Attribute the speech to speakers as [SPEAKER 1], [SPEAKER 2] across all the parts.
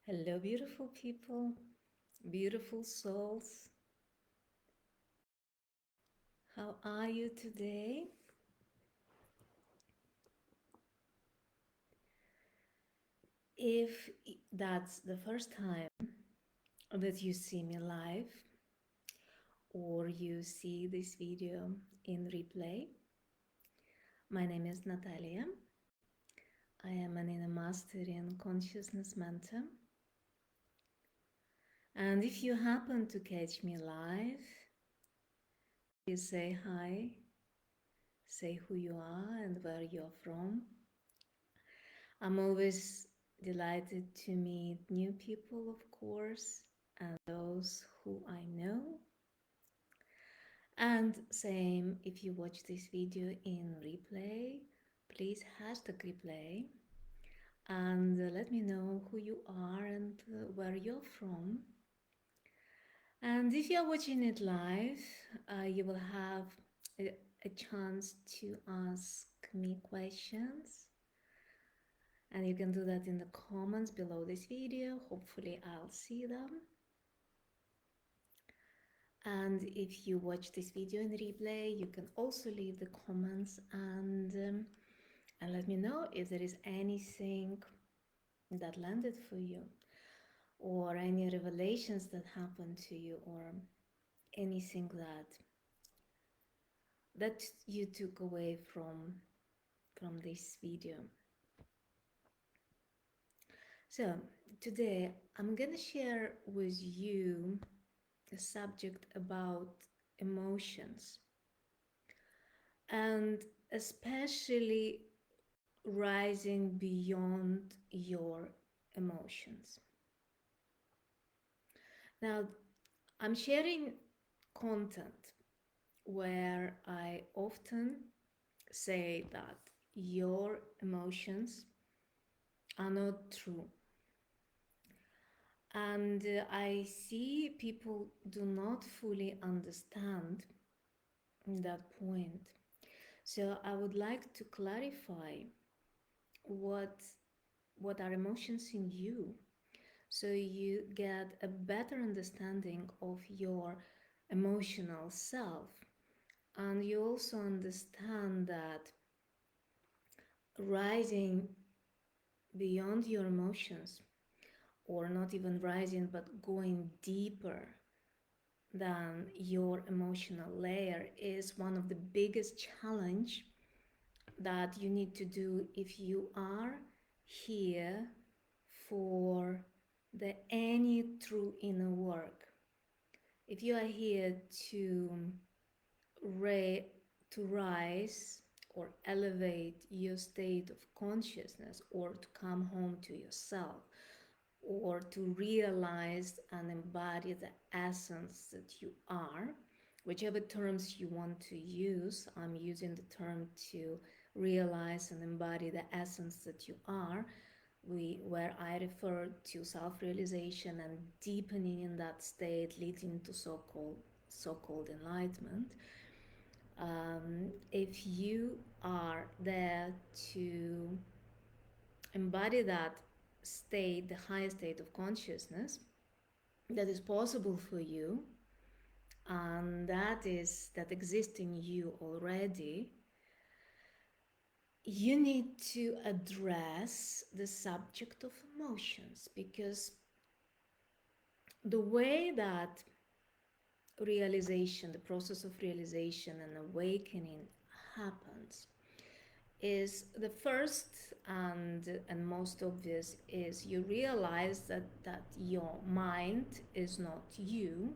[SPEAKER 1] Hello, beautiful people, beautiful souls. How are you today? If that's the first time that you see me live or you see this video in replay, my name is Natalia. I am an inner master and consciousness mentor. And if you happen to catch me live, please say hi, say who you are and where you're from. I'm always delighted to meet new people, of course, and those who I know. And same, if you watch this video in replay, please hashtag replay and let me know who you are and where you're from. And if you're watching it live, you will have a chance to ask me questions. And you can do that in the comments below this video. Hopefully I'll see them. And if you watch this video in replay, you can also leave the comments and let me know if there is anything that landed for you, or any revelations that happened to you, or anything that you took away from this video. So today I'm gonna share with you a subject about emotions, and especially rising beyond your emotions. Now, I'm sharing content where I often say that your emotions are not true. And I see people do not fully understand that point. So I would like to clarify what what are emotions in you, so you get a better understanding of your emotional self, and you also understand that rising beyond your emotions, or not even rising but going deeper than your emotional layer, is one of the biggest challenge that you need to do if you are here for the any true inner work. If you are here to to rise or elevate your state of consciousness, or to come home to yourself, or to realize and embody the essence that you are, whichever terms you want to use. I'm using the term to realize and embody the essence that you are, where I refer to self-realization and deepening in that state, leading to so-called enlightenment. If you are there to embody that state, the highest state of consciousness that is possible for you, and that exists in you already, you need to address the subject of emotions, because the way that realization, the process of realization and awakening happens, is the first and most obvious is you realize that your mind is not you.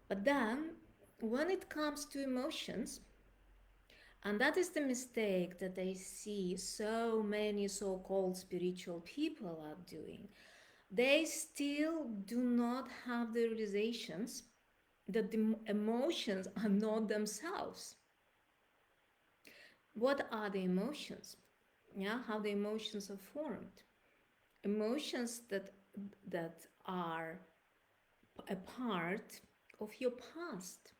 [SPEAKER 1] But then when it comes to emotions, and that is the mistake that I see so many so-called spiritual people are doing, they still do not have the realizations that the emotions are not themselves. What are the emotions? Yeah, how the emotions are formed. Emotions that are a part of your past,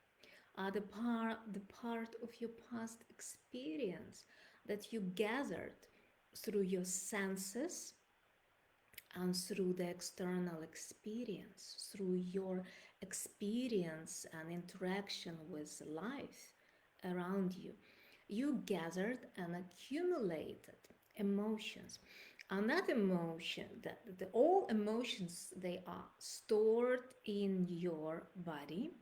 [SPEAKER 1] are the part of your past experience that you gathered through your senses and through the external experience, through your experience and interaction with life around you, you gathered and accumulated emotions. And that emotion, all emotions, they are stored in your body,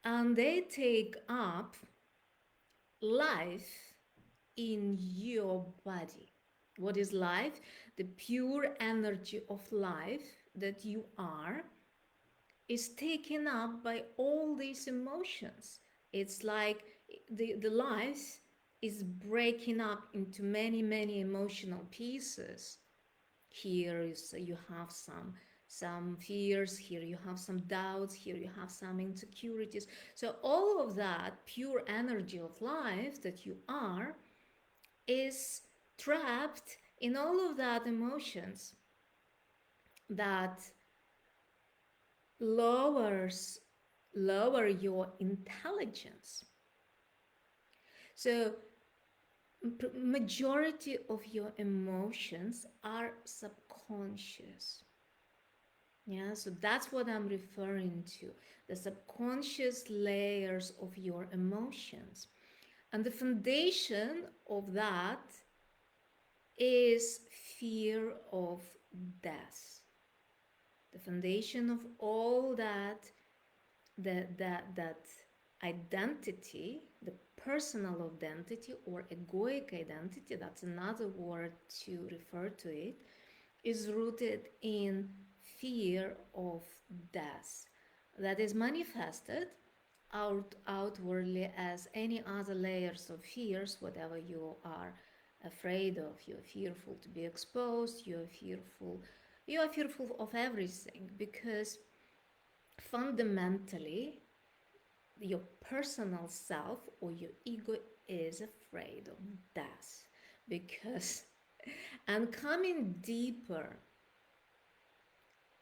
[SPEAKER 1] and they take up life in your body. What is life? The pure energy of life that you are is taken up by all these emotions. It's like the life is breaking up into many, many emotional pieces. Here is you have some fears, here you have some doubts, here you have some insecurities. So all of that pure energy of life that you are is trapped in all of that emotions that lowers lower your intelligence. So majority of your emotions are subconscious. Yeah, so that's what I'm referring to, the subconscious layers of your emotions. And the foundation of that is fear of death. The foundation of all that, that identity, the personal identity or egoic identity, that's another word to refer to it, is rooted in fear of death that is manifested outwardly as any other layers of fears, whatever you are afraid of. You're fearful to be exposed, you are fearful of everything, because fundamentally your personal self or your ego is afraid of death. Because and coming deeper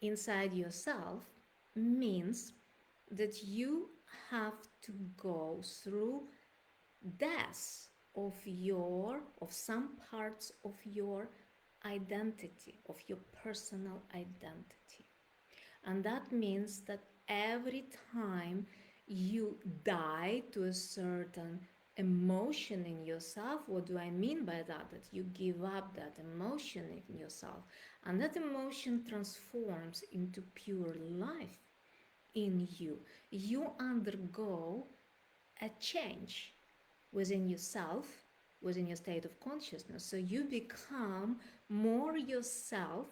[SPEAKER 1] inside yourself means that you have to go through death of some parts of your identity, of your personal identity. And that means that every time you die to a certain emotion in yourself, what do I mean by that? That you give up that emotion in yourself, and that emotion transforms into pure life in you. You undergo a change within yourself, within your state of consciousness. So you become more yourself,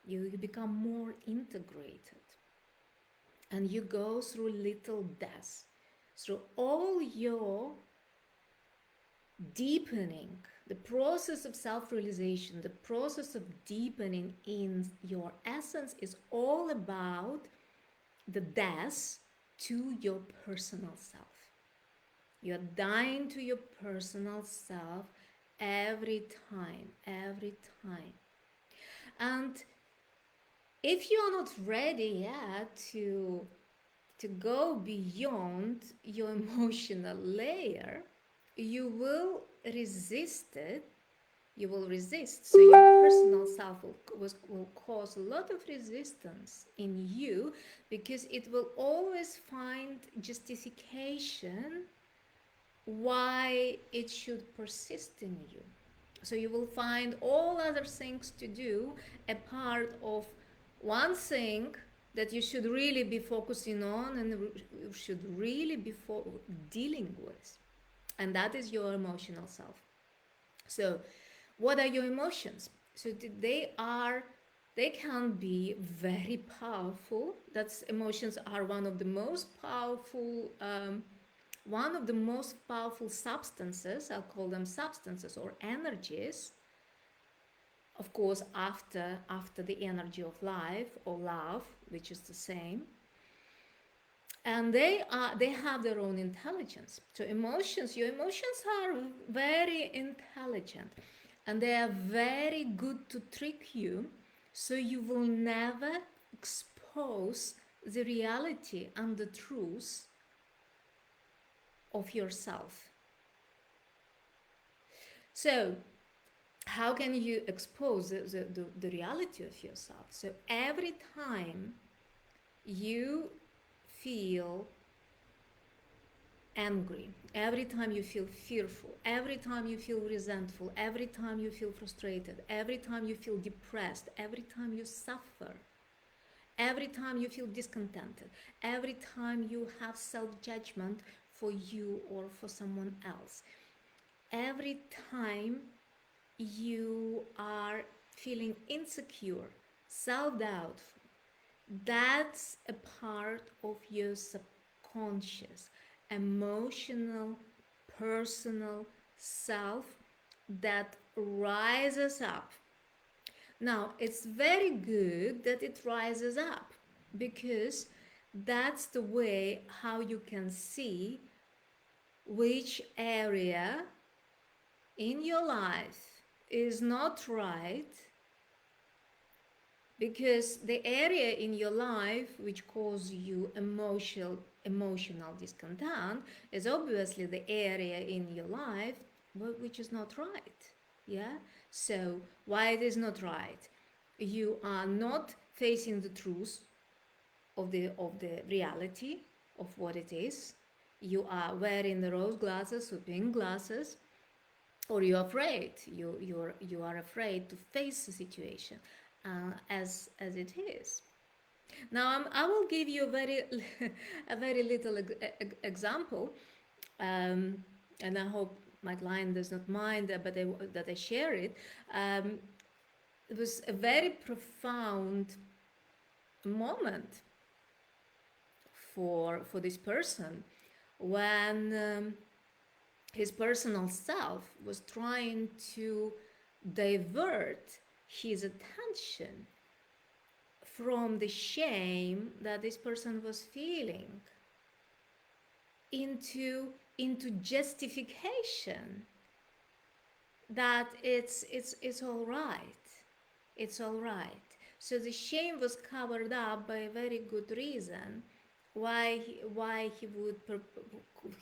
[SPEAKER 1] you become more integrated, and you go through little deaths, through all your deepening. The process of self-realization, the process of deepening in your essence is all about the death to your personal self. You're dying to your personal self every time, every time. And if you're not ready yet to go beyond your emotional layer, you will resist it. You will resist. So your personal self will cause a lot of resistance in you, because it will always find justification why it should persist in you. So you will find all other things to do a part of one thing that you should really be focusing on and you should really be dealing with. And that is your emotional self. So what are your emotions? So they can be very powerful. That's Emotions are one of the most powerful substances. I'll call them substances or energies, of course, after the energy of life or love, which is the same. And they have their own intelligence. So your emotions are very intelligent, and they are very good to trick you, so you will never expose the reality and the truth of yourself. So how can you expose the reality of yourself? So every time you feel angry, every time you feel fearful, every time you feel resentful, every time you feel frustrated, every time you feel depressed, every time you suffer, every time you feel discontented, every time you have self judgment for you or for someone else, every time you are feeling insecure, self doubt, that's a part of your subconscious, emotional, personal self that rises up. Now, it's very good that it rises up because that's the way how you can see which area in your life is not right, because the area in your life which causes you emotional discontent is obviously the area in your life which is not right. Yeah, so why it is not right? You are not facing the truth of the reality of what it is. You are wearing the rose glasses or pink glasses, or you're afraid. You are afraid to face the situation as it is. Now I will give you a very a very little example, um, and I hope my client does not mind that I share it. Um, it was a very profound moment for this person when his personal self was trying to divert his attention from the shame that this person was feeling into justification that it's all right, it's all right. So the shame was covered up by a very good reason why he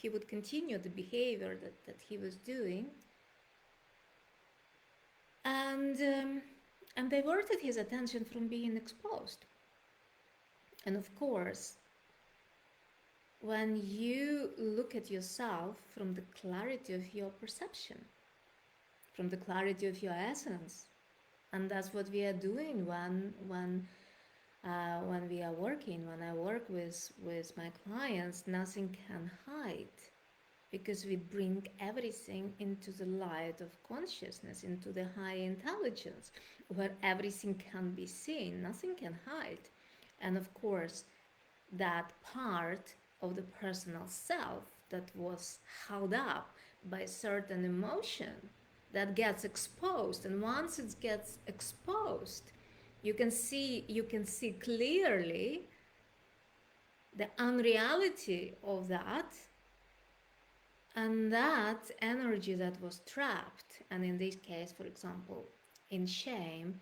[SPEAKER 1] would continue the behavior that he was doing, and diverted his attention from being exposed. And of course, when you look at yourself from the clarity of your perception, from the clarity of your essence, and that's what we are doing when we are working. When I work with my clients, nothing can hide, because we bring everything into the light of consciousness, into the high intelligence, where everything can be seen, nothing can hide. And of course, that part of the personal self that was held up by certain emotion that gets exposed, and once it gets exposed, you can see clearly the unreality of that, and that energy that was trapped, and in this case, for example, in shame,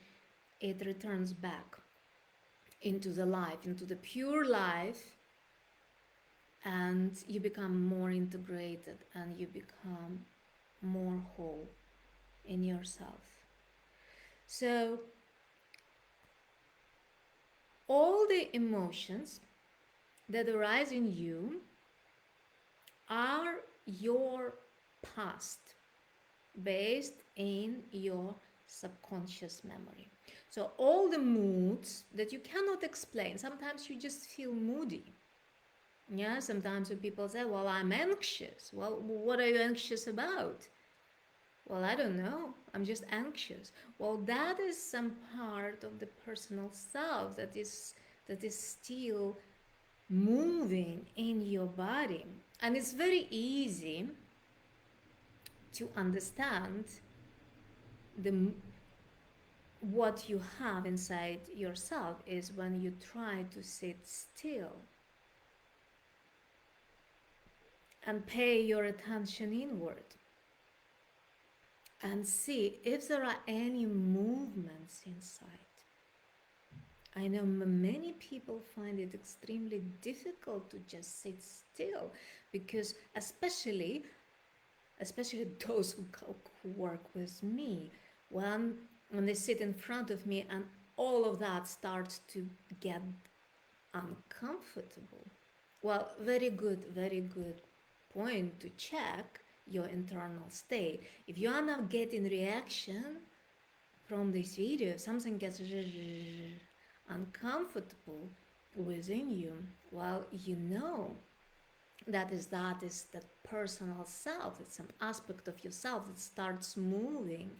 [SPEAKER 1] it returns back into the life, into the pure life, and you become more integrated and you become more whole in yourself. So all the emotions that arise in you are your past, based in your subconscious memory. So all the moods that you cannot explain, sometimes you just feel moody. Yeah, sometimes when people say, well, I'm anxious. Well, what are you anxious about? Well, I don't know. I'm just anxious. Well, that is some part of the personal self that is still moving in your body. And it's very easy to understand the what you have inside yourself is when you try to sit still and pay your attention inward and see if there are any movements inside. I know many people find it extremely difficult to just sit still, because especially those who work with me, when they sit in front of me and all of that starts to get uncomfortable. Well, very good point to check your internal state. If you are not getting reaction from this video, something gets uncomfortable within you, well, you know that is the personal self. It's some aspect of yourself that starts moving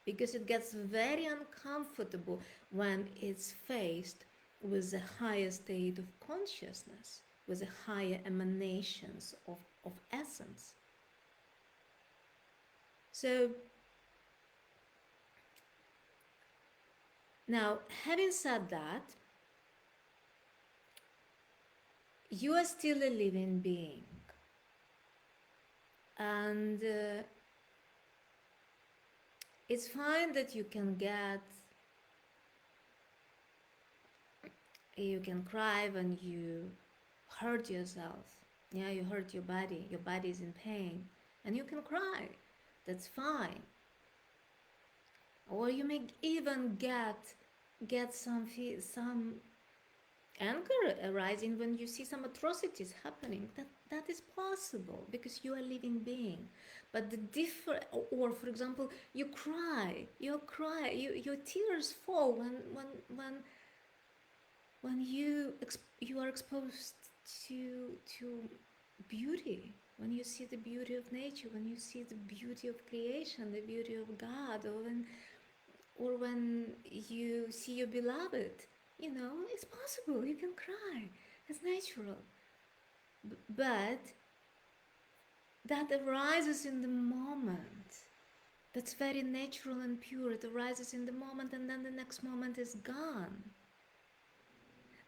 [SPEAKER 1] because it gets very uncomfortable when it's faced with a higher state of consciousness, with the higher emanations of essence. So now, having said that, you are still a living being, and it's fine that you can cry when you hurt yourself. Yeah, you hurt your body is in pain, and you can cry. That's fine. Or you may even get some anger arising when you see some atrocities happening. That is possible because you are a living being. But the different, or for example, your tears fall when you are exposed to beauty, when you see the beauty of nature, when you see the beauty of creation, the beauty of God, or when you see your beloved, it's possible. You can cry. It's natural. But that arises in the moment. That's very natural and pure. It arises in the moment, and then the next moment is gone.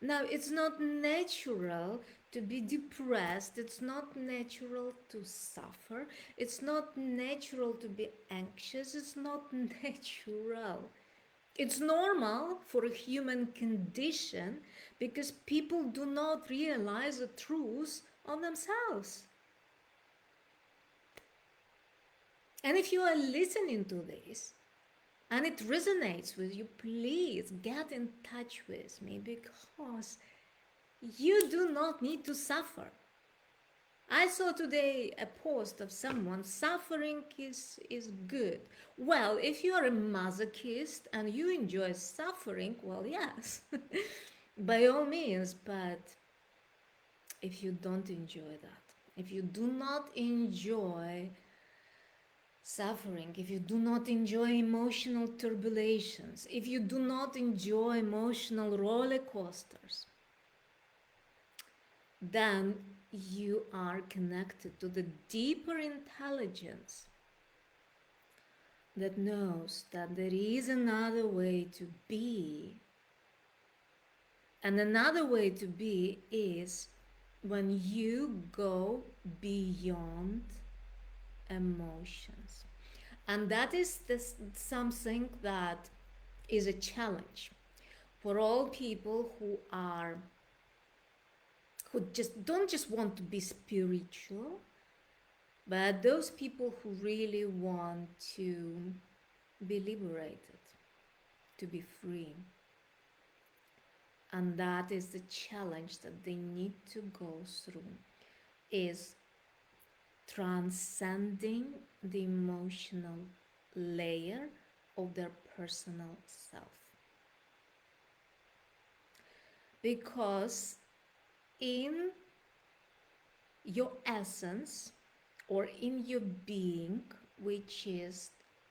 [SPEAKER 1] Now, it's not natural to be depressed. It's not natural to suffer. It's not natural to be anxious. It's not natural. It's normal for a human condition because people do not realize the truth on themselves. And if you are listening to this and it resonates with you, please get in touch with me because you do not need to suffer. I saw today a post of someone, suffering is good. Well, if you are a masochist and you enjoy suffering, well, yes, by all means. But if you don't enjoy that, if you do not enjoy suffering, if you do not enjoy emotional turbulences, if you do not enjoy emotional roller coasters, then you are connected to the deeper intelligence that knows that there is another way to be. And another way to be is when you go beyond emotions. And that is something that is a challenge for all people who don't just want to be spiritual, but those people who really want to be liberated, to be free. And that is the challenge that they need to go through, is transcending the emotional layer of their personal self. Because in your essence or in your being, which is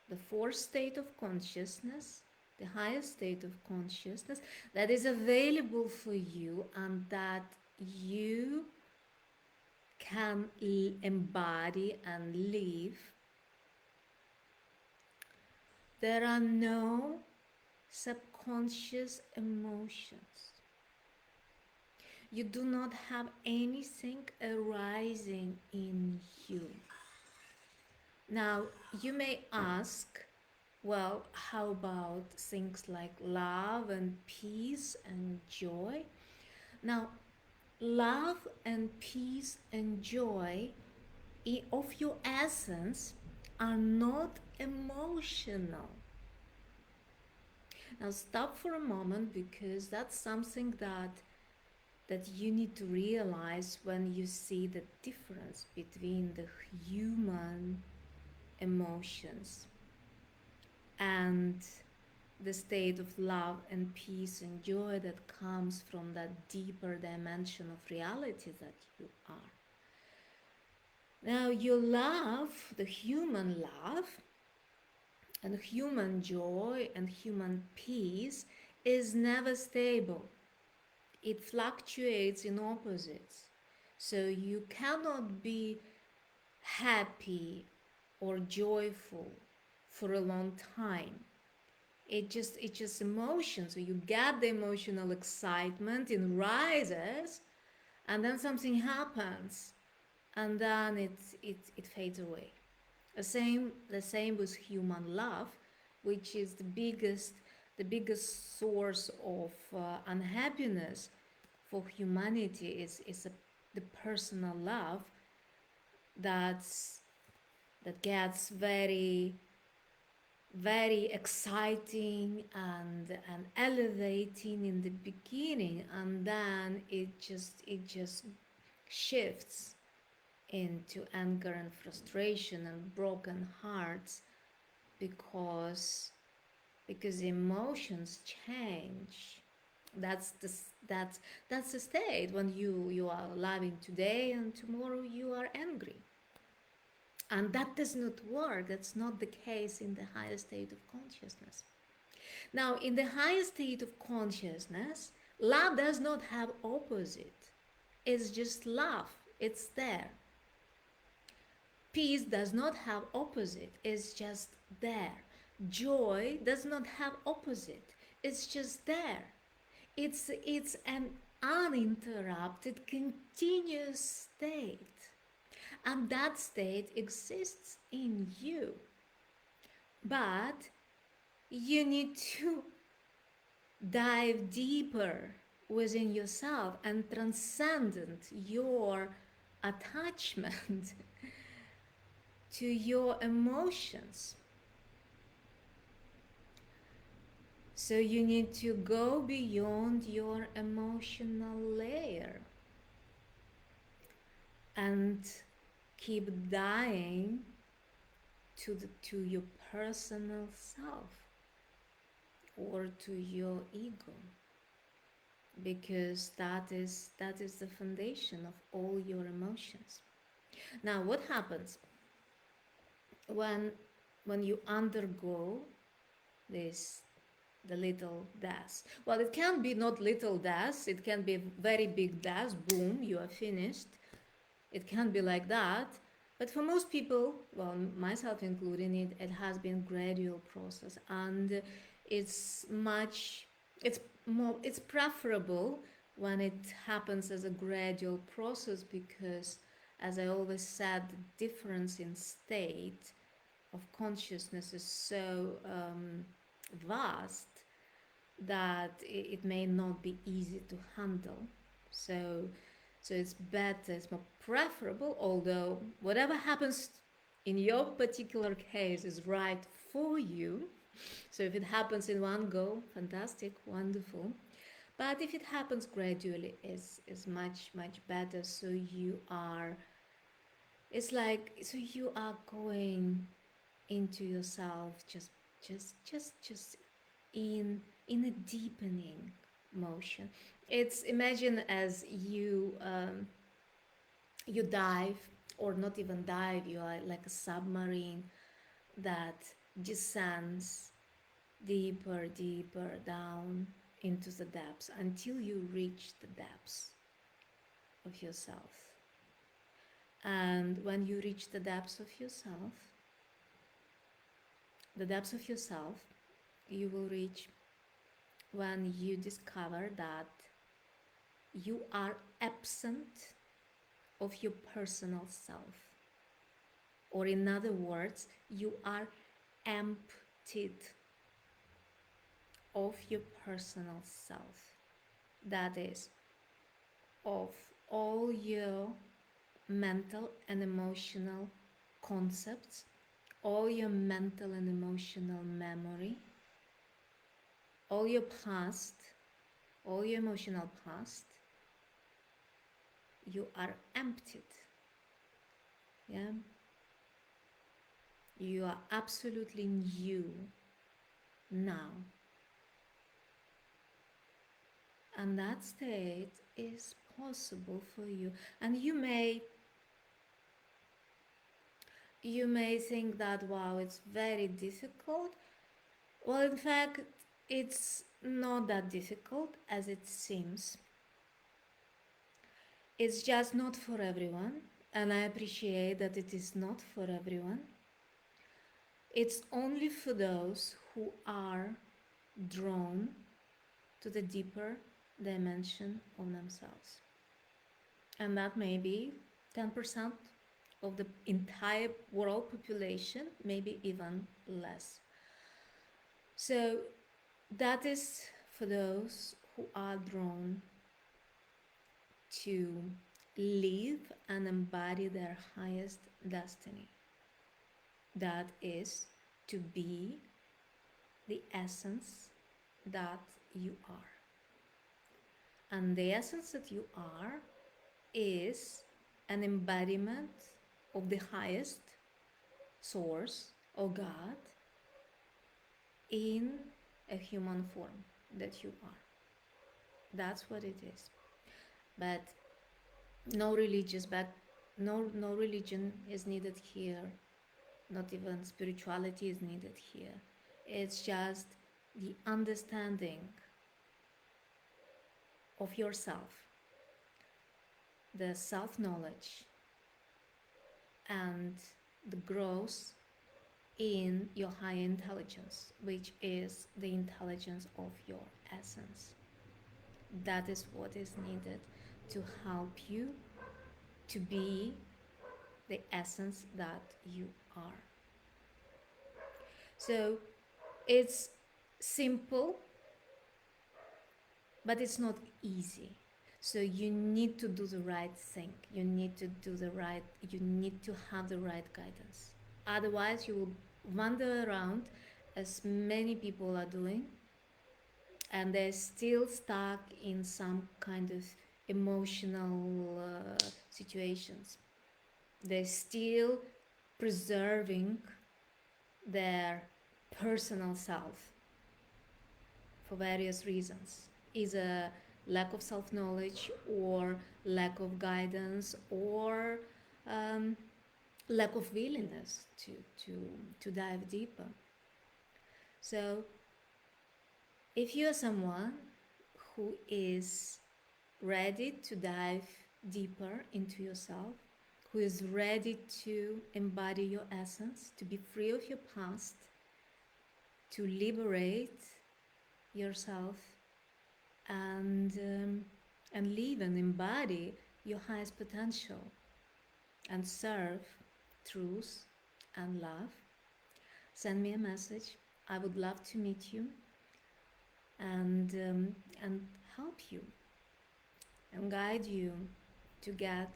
[SPEAKER 1] the fourth state of consciousness, the highest state of consciousness that is available for you and that you can embody and live, there are no subconscious emotions. You do not have anything arising in you. Now, you may ask, well, how about things like love and peace and joy? Now, love and peace and joy of your essence are not emotional. Now stop for a moment, because that's something that you need to realize when you see the difference between the human emotions and the state of love and peace and joy that comes from that deeper dimension of reality that you are. Now, your love, the human love, and human joy and human peace is never stable. It fluctuates in opposites. So you cannot be happy or joyful for a long time. It's just emotion. So you get the emotional excitement, it rises, and then something happens, and then it fades away. The same with human love, which is the biggest source of unhappiness for humanity, the personal love that's that gets very very exciting and elevating in the beginning, and then it just shifts into anger and frustration and broken hearts, because emotions change. That's that's that's the state when you are loving today and tomorrow you are angry. And that does not work. That's not the case in the highest state of consciousness. Now, in the highest state of consciousness, love does not have opposite. It's just love. It's there. Peace does not have opposite. It's just there. Joy does not have opposite. It's just there. It's an uninterrupted, continuous state. And that state exists in you. But you need to dive deeper within yourself and transcend your attachment to your emotions. So you need to go beyond your emotional layer and keep dying to your personal self or to your ego, because that is the foundation of all your emotions. Now, what happens when you undergo this, the little death? Well, it can be not little death, it can be very big death, boom, you are finished. It can be like that. But for most people, well, myself including it has been gradual process, and it's much, it's preferable when it happens as a gradual process, because, as I always said, the difference in state of consciousness is so vast that it may not be easy to handle. So it's better, it's more preferable, although whatever happens in your particular case is right for you. So if it happens in one go, fantastic, wonderful. But if it happens gradually, is much, much better. So you are, it's like, so you are going into yourself, just in a deepening motion. It's, imagine as you dive, or not even dive, you are like a submarine that descends deeper down into the depths until you reach the depths of yourself. And when you reach the depths of yourself, you will reach when you discover that you are absent of your personal self. Or in other words, you are emptied of your personal self. That is, of all your mental and emotional concepts, all your mental and emotional memory, all your past, all your emotional past, you are emptied. Yeah, you are absolutely new now, and that state is possible for you. And you may think that, wow, it's very difficult. Well, in fact, it's not that difficult as it seems. It's just not for everyone, and I appreciate that it is not for everyone. It's only for those who are drawn to the deeper dimension of themselves. And that may be 10% of the entire world population, maybe even less. So that is for those who are drawn to live and embody their highest destiny. That is to be the essence that you are. And the essence that you are is an embodiment of the highest source or God in a human form that you are. That's what it is. But no religious back no religion is needed here. Not even spirituality is needed here. It's just the understanding of yourself, the self-knowledge, and the growth in your high intelligence, which is the intelligence of your essence. That is what is needed to help you to be the essence that you are. So it's simple, but it's not easy. So you need to do the right thing. You need to have the right guidance. Otherwise, you will wander around as many people are doing, and they're still stuck in some kind of emotional situations. They're still preserving their personal self for various reasons, either lack of self-knowledge or lack of guidance or um, lack of willingness to dive deeper. So if you are someone who is ready to dive deeper into yourself, who is ready to embody your essence, to be free of your past, to liberate yourself, and live and embody your highest potential and serve truth and love, send me a message. I would love to meet you and help you and guide you to get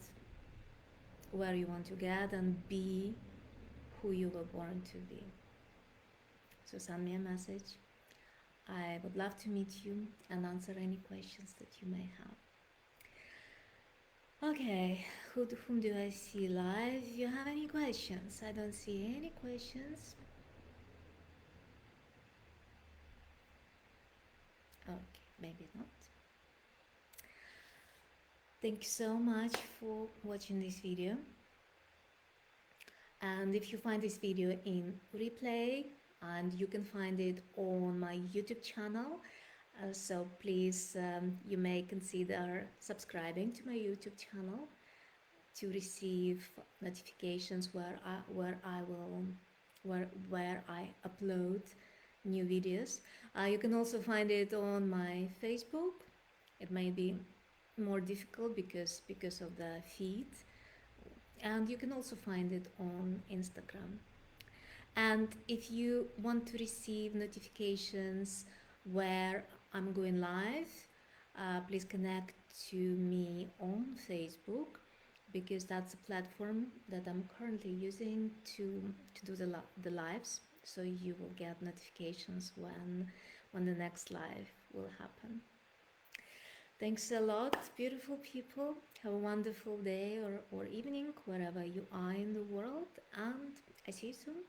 [SPEAKER 1] where you want to get and be who you were born to be. So send me a message. I would love to meet you and answer any questions that you may have. Okay, whom do I see live? Do you have any questions? I don't see any questions. Okay, maybe not. Thank you so much for watching this video. And if you find this video in replay, and you can find it on my YouTube channel, so please, you may consider subscribing to my YouTube channel to receive notifications where I upload new videos. You can also find it on my Facebook. It may be more difficult because of the feed, and you can also find it on Instagram. And if you want to receive notifications where I'm going live, please connect to me on Facebook, because that's a platform that I'm currently using to do the lives. So you will get notifications when the next life will happen. Thanks a lot, beautiful people. Have a wonderful day or evening, wherever you are in the world. And I see you soon.